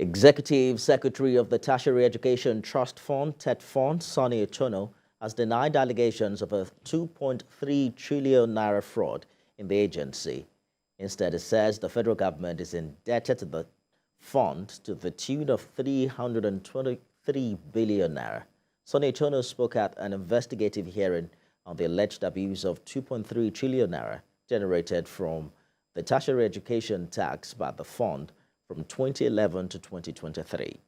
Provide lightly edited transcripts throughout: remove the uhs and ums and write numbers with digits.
Executive Secretary of the Tertiary Education Trust Fund, TET Fund, Sonny Etono, has denied allegations of a 2.3 trillion naira fraud in the agency. Instead, it says the federal government is indebted to the fund to the tune of 323 billion naira. Sonny Etono spoke at an investigative hearing on the alleged abuse of 2.3 trillion naira generated from the tertiary education tax by the fund from 2011 to 2023.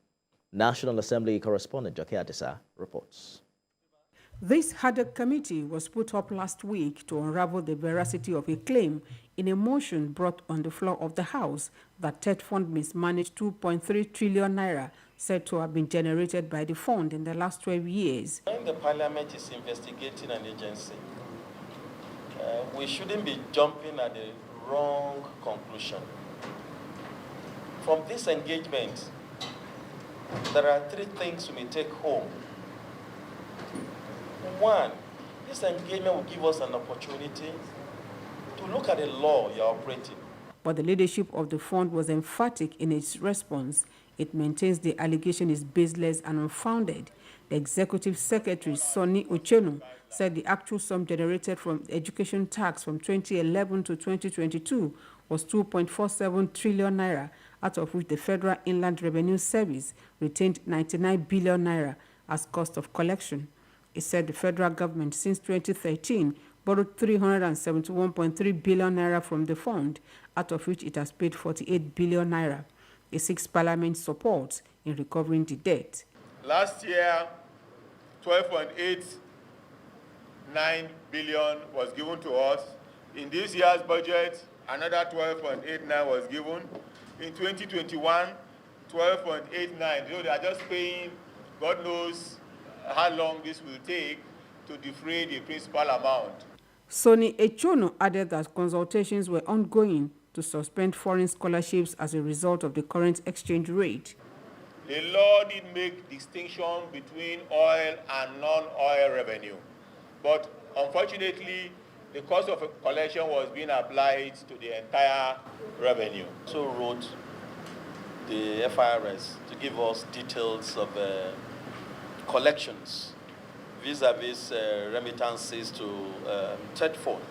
National Assembly correspondent Joke Adisa reports. This ad hoc committee was put up last week to unravel the veracity of a claim in a motion brought on the floor of the House that TET Fund mismanaged 2.3 trillion naira said to have been generated by the fund in the last 12 years. When the Parliament is investigating an agency, we shouldn't be jumping at the wrong conclusion. From this engagement, there are three things we may take home. One, this engagement will give us an opportunity to look at the law you're operating. But the leadership of the fund was emphatic in its response. It maintains the allegation is baseless and unfounded. The Executive Secretary, Sonny Etono, said the actual sum generated from education tax from 2011 to 2022 was 2.47 trillion naira, out of which the Federal Inland Revenue Service retained 99 billion naira as cost of collection. It said the federal government since 2013 borrowed 371.3 billion naira from the fund, out of which it has paid 48 billion naira. It seeks Parliament's support in recovering the debt. Last year, 12.89 billion was given to us. In this year's budget, another 12.89 was given. In 2021, 12.89. So they are just paying, God knows how long this will take to defray the principal amount. Sonny Etono added that consultations were ongoing to suspend foreign scholarships as a result of the current exchange rate. The law did make distinction between oil and non-oil revenue, but unfortunately, the cost of collection was being applied to the entire revenue. So wrote the FIRS to give us details of collections vis-a-vis remittances to TET Fund.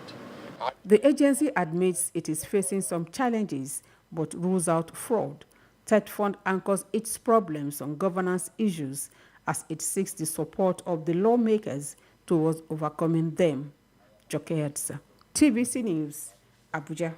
The agency admits it is facing some challenges, but rules out fraud. TET Fund anchors its problems on governance issues as it seeks the support of the lawmakers towards overcoming them. Joke Adisa, TVC News, Abuja.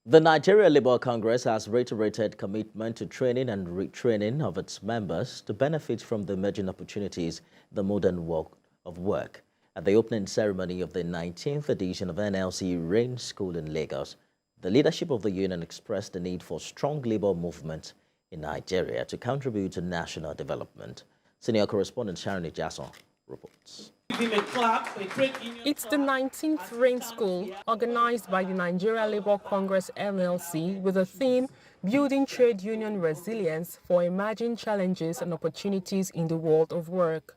The Nigeria Labour Congress has reiterated commitment to training and retraining of its members to benefit from the emerging opportunities in the modern world of work. At the opening ceremony of the 19th edition of NLC Range School in Lagos, the leadership of the union expressed the need for strong labour movement in Nigeria to contribute to national development. Senior correspondent Sharon Ejason reports. It's the 19th Rain School, organized by the Nigeria Labour Congress NLC, with the theme Building Trade Union Resilience for Emerging Challenges and Opportunities in the World of Work.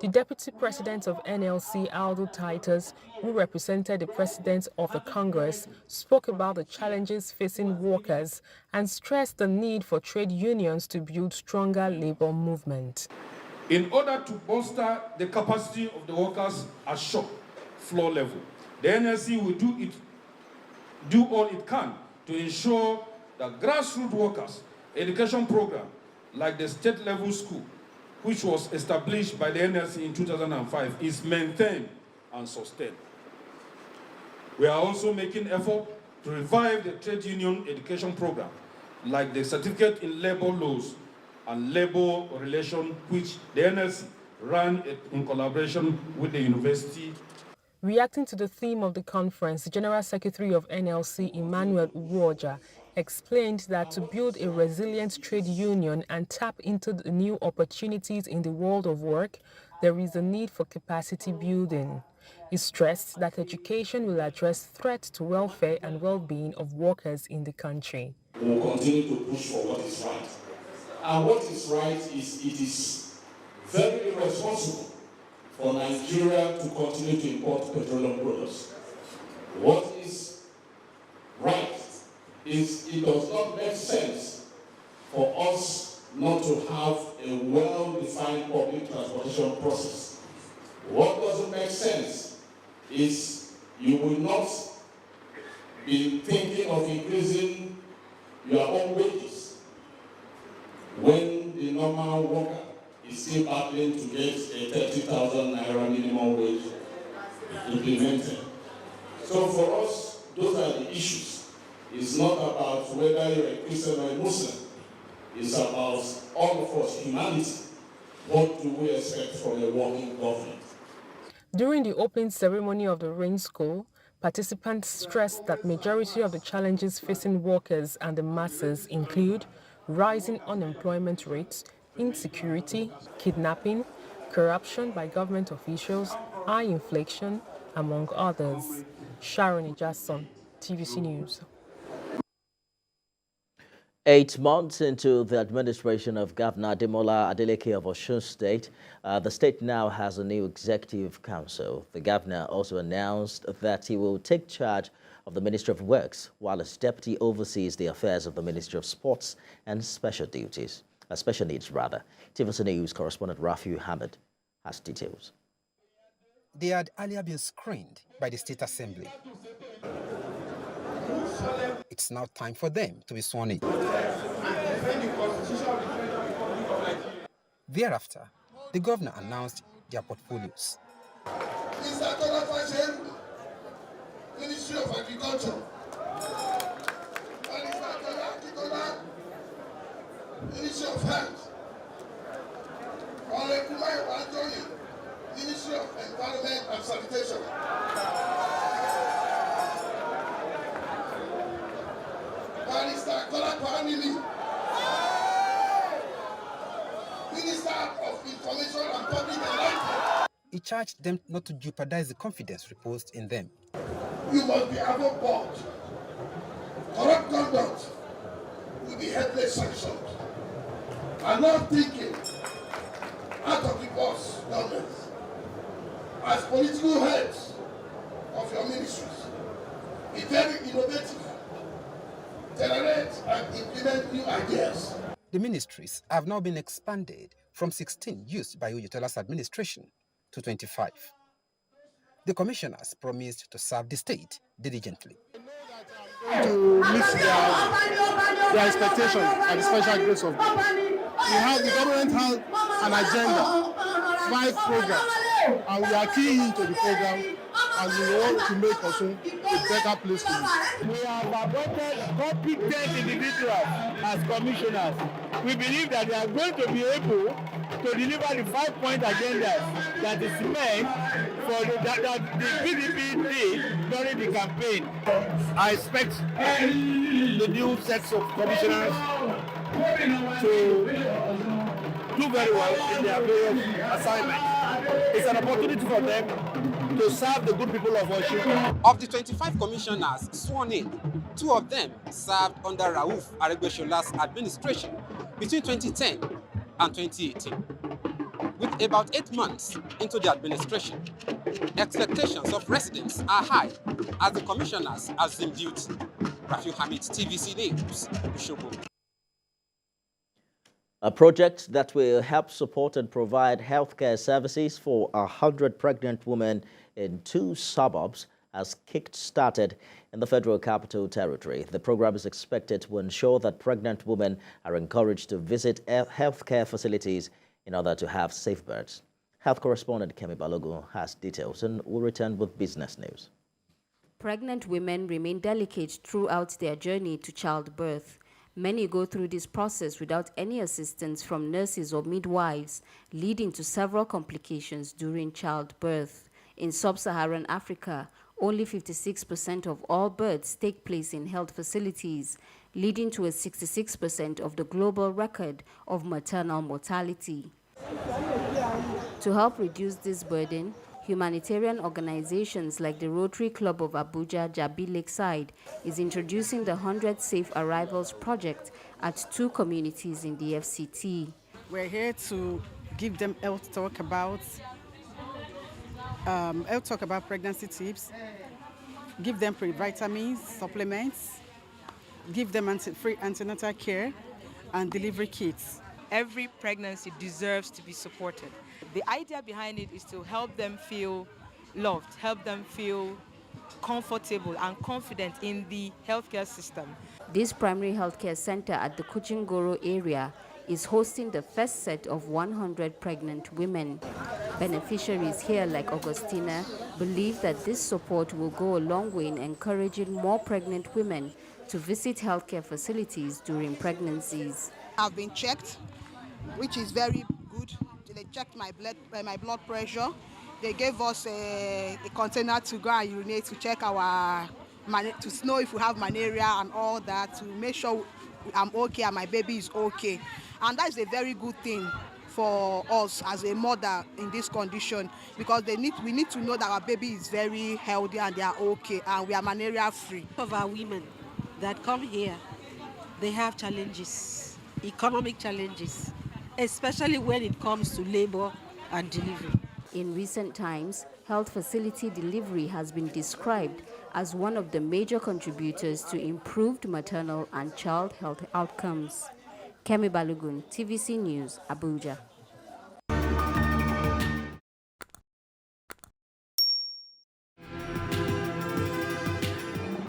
The Deputy President of NLC, Aldo Titus, who represented the President of the Congress, spoke about the challenges facing workers and stressed the need for trade unions to build stronger labour movement. In order to bolster the capacity of the workers at shop floor level, the NLC will do all it can to ensure that grassroots workers education program like the state level school, which was established by the NLC in 2005, is maintained and sustained. We are also making effort to revive the trade union education program, like the certificate in labor laws and labor relation, which the NLC ran in collaboration with the university. Reacting to the theme of the conference, the General Secretary of NLC, Emmanuel Uwoja, explained that to build a resilient trade union and tap into the new opportunities in the world of work, there is a need for capacity building. He stressed that education will address threats to welfare and well-being of workers in the country. We will continue to push for what is right. And what is right is it is very irresponsible for Nigeria to continue to import petroleum products. What is right is it does not make sense for us not to have a well-defined public transportation process. What doesn't make sense is you will not be thinking of increasing your own wages when the normal worker is still battling to get a 30,000 naira minimum wage implemented. So for us, those are the issues. It's not about whether you're a Christian or a Muslim. It's about all of us, humanity. What do we expect from a working government? During the opening ceremony of the Rain School, participants stressed that majority of the challenges facing workers and the masses include rising unemployment rates, insecurity, kidnapping, corruption by government officials, high inflation, among others. Sharon Ijason, TVC News. 8 months into the administration of Governor Ademola Adeleke of Osun State, the state now has a new executive council. The governor also announced that he will take charge of the Ministry of Works, while his deputy oversees the affairs of the Ministry of Sports and Special Needs. TVC News correspondent Rafiu Hamid has details. They had earlier been screened by the State Assembly. It's now time for them to be sworn in. Thereafter, the governor announced their portfolios. Ministry of Agriculture, Ministry of Health, Ministry of Environment and Sanitation, Minister of Information and Public Enlightenment. He charged them not to jeopardize the confidence reposed in them. You must be above board. Corrupt conduct will be heavily sanctioned. I'm not thinking out of the box, government. As political heads of your ministries, be very innovative, generate and implement new ideas. The ministries have now been expanded from 16 used by Oyetola's administration to 25. The commissioners promised to serve the state diligently. To meet their expectations at the special grace of God. The government has an agenda, 5 programs, and we are keying into the program, and we want to make Osun a better place to live. We have appointed competent individuals as commissioners. We believe that they are going to be able to deliver the 5-point agendas that is meant for that the PDP did during the campaign. I expect the new sets of commissioners to do very well in their various assignments. It's an opportunity for them to serve the good people of Osun. Of the 25 commissioners sworn in, 2 of them served under Rauf Aregbesol's administration between 2010 and 2018. With about 8 months into the administration, expectations of residents are high as the commissioners assume duty. Rafiu Hamid, TVC News, Osogbo. A project that will help support and provide healthcare services for 100 pregnant women in 2 suburbs has kick-started in the Federal Capital Territory. The program is expected to ensure that pregnant women are encouraged to visit healthcare facilities in order to have safe births. Health correspondent Kemi Balogun has details and will return with business news. Pregnant women remain delicate throughout their journey to childbirth. Many go through this process without any assistance from nurses or midwives, leading to several complications during childbirth. In sub-Saharan Africa, only 56% of all births take place in health facilities, leading to a 66% of the global record of maternal mortality. To help reduce this burden, humanitarian organizations like the Rotary Club of Abuja, Jabi Lakeside, is introducing the 100 Safe Arrivals project at 2 communities in the FCT. We're here to give them health talk about pregnancy tips, give them pre-vitamins, supplements, give them free antenatal care, and delivery kits. Every pregnancy deserves to be supported. The idea behind it is to help them feel loved, help them feel comfortable and confident in the healthcare system. This primary healthcare center at the Kuchingoro area is hosting the first set of 100 pregnant women. Beneficiaries here, like Augustina, believe that this support will go a long way in encouraging more pregnant women to visit healthcare facilities during pregnancies. I've been checked, which is very good. They checked my blood pressure. They gave us a container to go and urinate to check our, to know if we have malaria and all that, to make sure I'm okay and my baby is okay. And that is a very good thing for us as a mother in this condition, because we need to know that our baby is very healthy and they are okay and we are malaria free. Of our women that come here, they have challenges, economic challenges, especially when it comes to labor and delivery. In recent times, health facility delivery has been described as one of the major contributors to improved maternal and child health outcomes. Kemi Balogun, TVC News, Abuja.